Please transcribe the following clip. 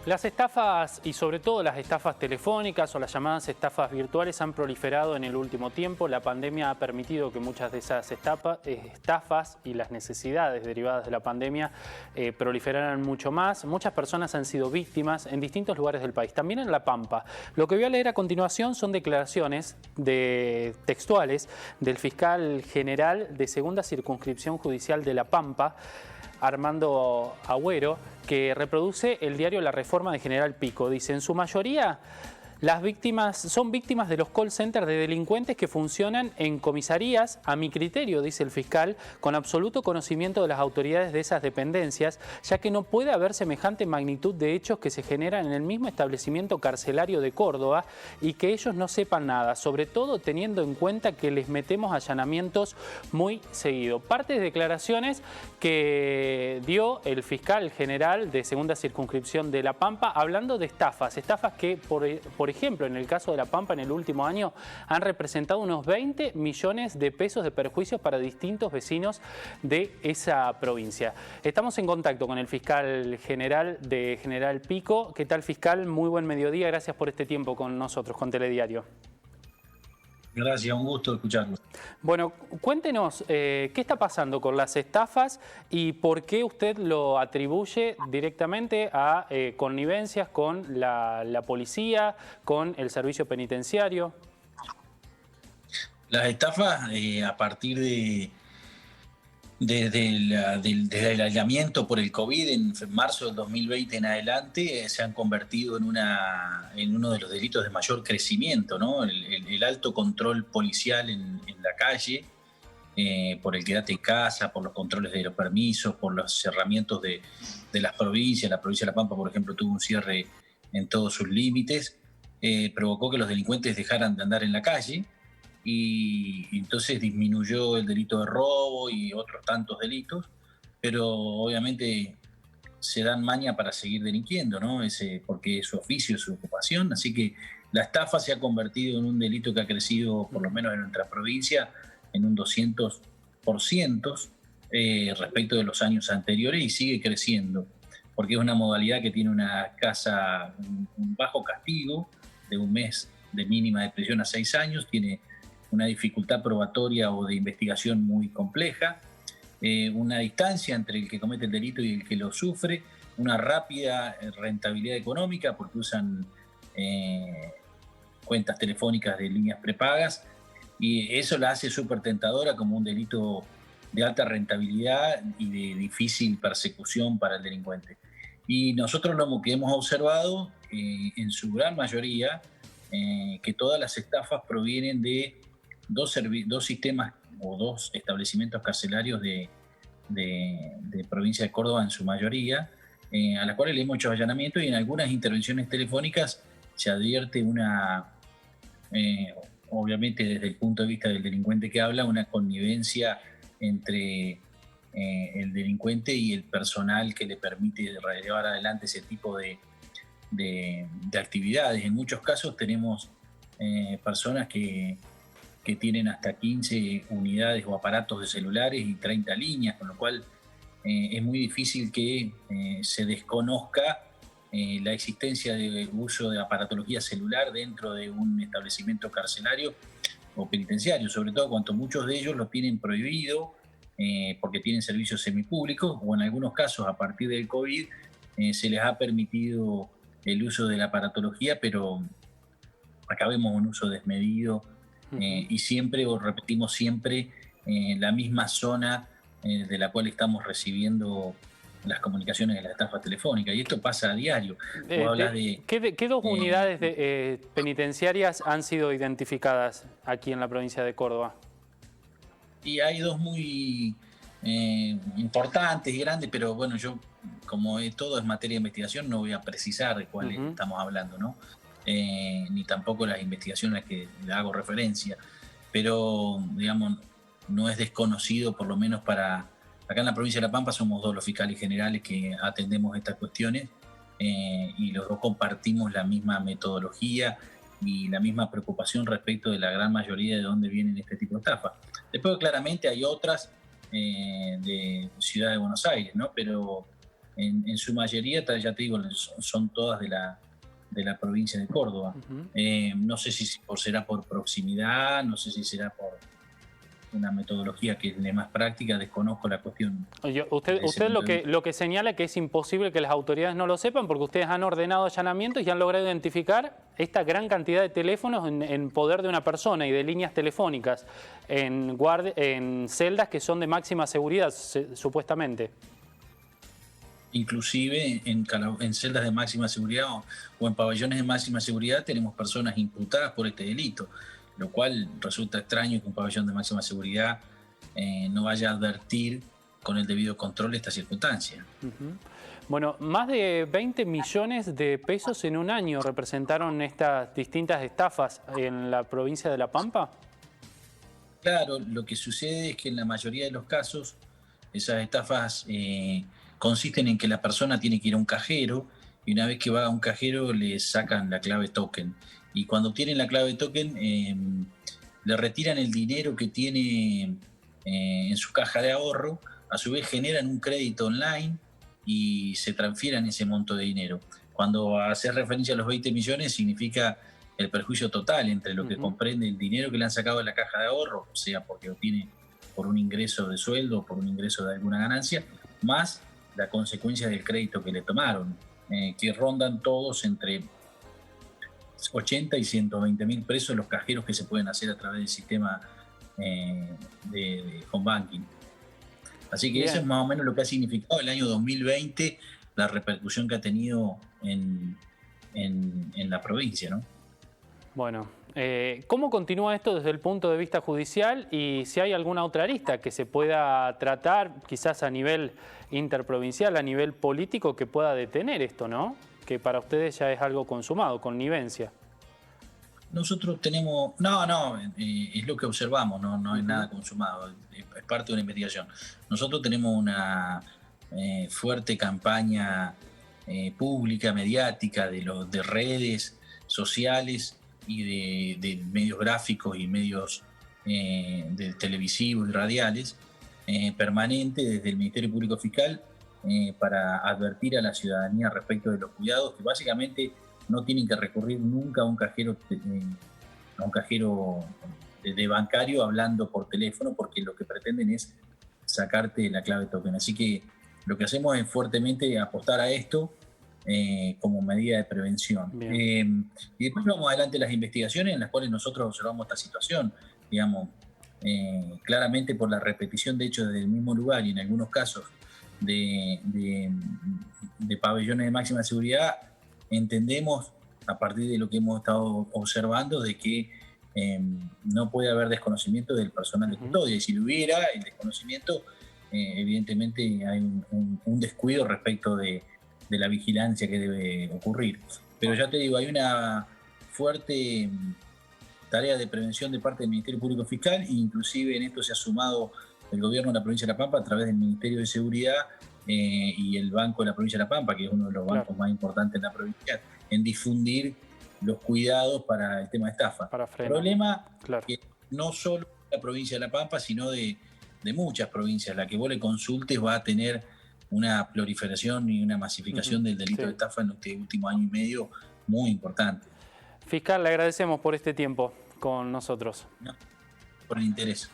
Las estafas y sobre todo las estafas telefónicas o las llamadas estafas virtuales han proliferado en el último tiempo. La pandemia ha permitido que muchas de esas estafas y las necesidades derivadas de la pandemia proliferaran mucho más. Muchas personas han sido víctimas en distintos lugares del país, también en La Pampa. Lo que voy a leer a continuación son declaraciones textuales del fiscal general de Segunda Circunscripción Judicial de La Pampa, Armando Agüero, que reproduce el diario La Reforma de General Pico. Dice: en su mayoría las víctimas son víctimas de los call centers de delincuentes que funcionan en comisarías, a mi criterio, dice el fiscal, con absoluto conocimiento de las autoridades de esas dependencias, ya que no puede haber semejante magnitud de hechos que se generan en el mismo establecimiento carcelario de Córdoba y que ellos no sepan nada, sobre todo teniendo en cuenta que les metemos allanamientos muy seguido. Partes de declaraciones que dio el fiscal general de Segunda Circunscripción de La Pampa hablando de estafas que por ejemplo, en el caso de La Pampa, en el último año han representado unos 20 millones de pesos de perjuicios para distintos vecinos de esa provincia. Estamos en contacto con el fiscal general de General Pico. ¿Qué tal, fiscal? Muy buen mediodía. Gracias por este tiempo con nosotros, con Telediario. Gracias, un gusto escucharlo. Bueno, cuéntenos qué está pasando con las estafas y por qué usted lo atribuye directamente a connivencias con la policía, con el servicio penitenciario. Las estafas, a partir desde el aislamiento por el COVID en marzo del 2020 en adelante, se han convertido en uno de los delitos de mayor crecimiento, ¿no? El alto control policial en la calle, por el quédate en casa, por los controles de los permisos, por los cerramientos de las provincias. La provincia de La Pampa, por ejemplo, tuvo un cierre en todos sus límites, provocó que los delincuentes dejaran de andar en la calle, y entonces disminuyó el delito de robo y otros tantos delitos, pero obviamente se dan maña para seguir delinquiendo, ¿no? Porque es su oficio, es su ocupación. Así que la estafa se ha convertido en un delito que ha crecido, por lo menos en nuestra provincia, en un 200% respecto de los años anteriores, y sigue creciendo, porque es una modalidad que tiene un bajo castigo de un mes de mínima de prisión a 6 años, tiene una dificultad probatoria o de investigación muy compleja, una distancia entre el que comete el delito y el que lo sufre, una rápida rentabilidad económica porque usan cuentas telefónicas de líneas prepagas, y eso la hace súper tentadora como un delito de alta rentabilidad y de difícil persecución para el delincuente. Y nosotros lo que hemos observado en su gran mayoría, que todas las estafas provienen de dos sistemas o dos establecimientos carcelarios de provincia de Córdoba en su mayoría, a las cuales le hemos hecho allanamientos, y en algunas intervenciones telefónicas se advierte obviamente desde el punto de vista del delincuente que habla, una connivencia entre el delincuente y el personal que le permite llevar adelante ese tipo de actividades. En muchos casos tenemos personas que tienen hasta 15 unidades o aparatos de celulares y 30 líneas, con lo cual es muy difícil que se desconozca la existencia de uso de aparatología celular dentro de un establecimiento carcelario o penitenciario, sobre todo cuando muchos de ellos lo tienen prohibido porque tienen servicios semipúblicos, o en algunos casos a partir del COVID se les ha permitido el uso de la aparatología, pero acá vemos un uso desmedido. Y siempre, o repetimos siempre, la misma zona de la cual estamos recibiendo las comunicaciones de la estafa telefónica, y esto pasa a diario. ¿Qué dos unidades penitenciarias han sido identificadas aquí en la provincia de Córdoba? Y hay dos muy importantes y grandes, pero bueno, yo, como todo es materia de investigación, no voy a precisar de cuáles estamos hablando, ¿no? Ni tampoco las investigaciones a las que le hago referencia, pero digamos, no es desconocido, por lo menos para acá en la provincia de La Pampa somos dos los fiscales generales que atendemos estas cuestiones, y los dos compartimos la misma metodología y la misma preocupación respecto de la gran mayoría de dónde vienen este tipo de estafas. Después claramente hay otras de Ciudad de Buenos Aires, ¿no? Pero en su mayoría, ya te digo, son todas de la provincia de Córdoba. No sé si será por proximidad, no sé si será por una metodología que es la más práctica, desconozco la cuestión. Usted lo que señala es que es imposible que las autoridades no lo sepan porque ustedes han ordenado allanamientos y han logrado identificar esta gran cantidad de teléfonos en poder de una persona y de líneas telefónicas en celdas que son de máxima seguridad, supuestamente. Inclusive en celdas de máxima seguridad o en pabellones de máxima seguridad tenemos personas imputadas por este delito, lo cual resulta extraño que un pabellón de máxima seguridad no vaya a advertir con el debido control esta circunstancia. Bueno, más de 20 millones de pesos en un año representaron estas distintas estafas en la provincia de La Pampa. Claro, lo que sucede es que en la mayoría de los casos esas estafas consisten en que la persona tiene que ir a un cajero y una vez que va a un cajero le sacan la clave token. Y cuando obtienen la clave token le retiran el dinero que tiene en su caja de ahorro, a su vez generan un crédito online y se transfieren ese monto de dinero. Cuando hace referencia a los 20 millones significa el perjuicio total entre lo que comprende el dinero que le han sacado de la caja de ahorro, o sea, porque lo tiene por un ingreso de sueldo o por un ingreso de alguna ganancia, más la consecuencia del crédito que le tomaron, que rondan todos entre 80 y 120 mil pesos los cajeros que se pueden hacer a través del sistema de home banking. Así que eso es más o menos lo que ha significado el año 2020, la repercusión que ha tenido en la provincia, ¿no? Bueno, ¿cómo continúa esto desde el punto de vista judicial y si hay alguna otra arista que se pueda tratar quizás a nivel interprovincial, a nivel político, que pueda detener esto, ¿no? Que para ustedes ya es algo consumado, connivencia. Nosotros tenemos, es lo que observamos, no es nada consumado, es parte de una investigación. Nosotros tenemos una fuerte campaña pública, mediática, de redes sociales y de medios gráficos y medios de televisivos y radiales, permanente desde el Ministerio Público Fiscal para advertir a la ciudadanía respecto de los cuidados que básicamente no tienen que recurrir nunca a un cajero de bancario hablando por teléfono, porque lo que pretenden es sacarte la clave token. Así que lo que hacemos es fuertemente apostar a esto como medida de prevención. Y después vamos adelante las investigaciones en las cuales nosotros observamos esta situación, digamos, claramente por la repetición de hechos desde el mismo lugar y en algunos casos de pabellones de máxima seguridad, entendemos a partir de lo que hemos estado observando de que no puede haber desconocimiento del personal de custodia, y si lo hubiera, el desconocimiento, evidentemente hay un descuido respecto de la vigilancia que debe ocurrir. Pero ya te digo, hay una fuerte tarea de prevención de parte del Ministerio Público Fiscal e inclusive en esto se ha sumado el gobierno de la provincia de La Pampa a través del Ministerio de Seguridad y el Banco de la provincia de La Pampa, que es uno de los bancos más importantes en la provincia, en difundir los cuidados para el tema de estafa. Problema que no solo de la provincia de La Pampa, sino de muchas provincias. La que vos le consultes va a tener una proliferación y una masificación del delito de estafa en este último año y medio muy importante. Fiscal, le agradecemos por este tiempo con nosotros. No, por el interés.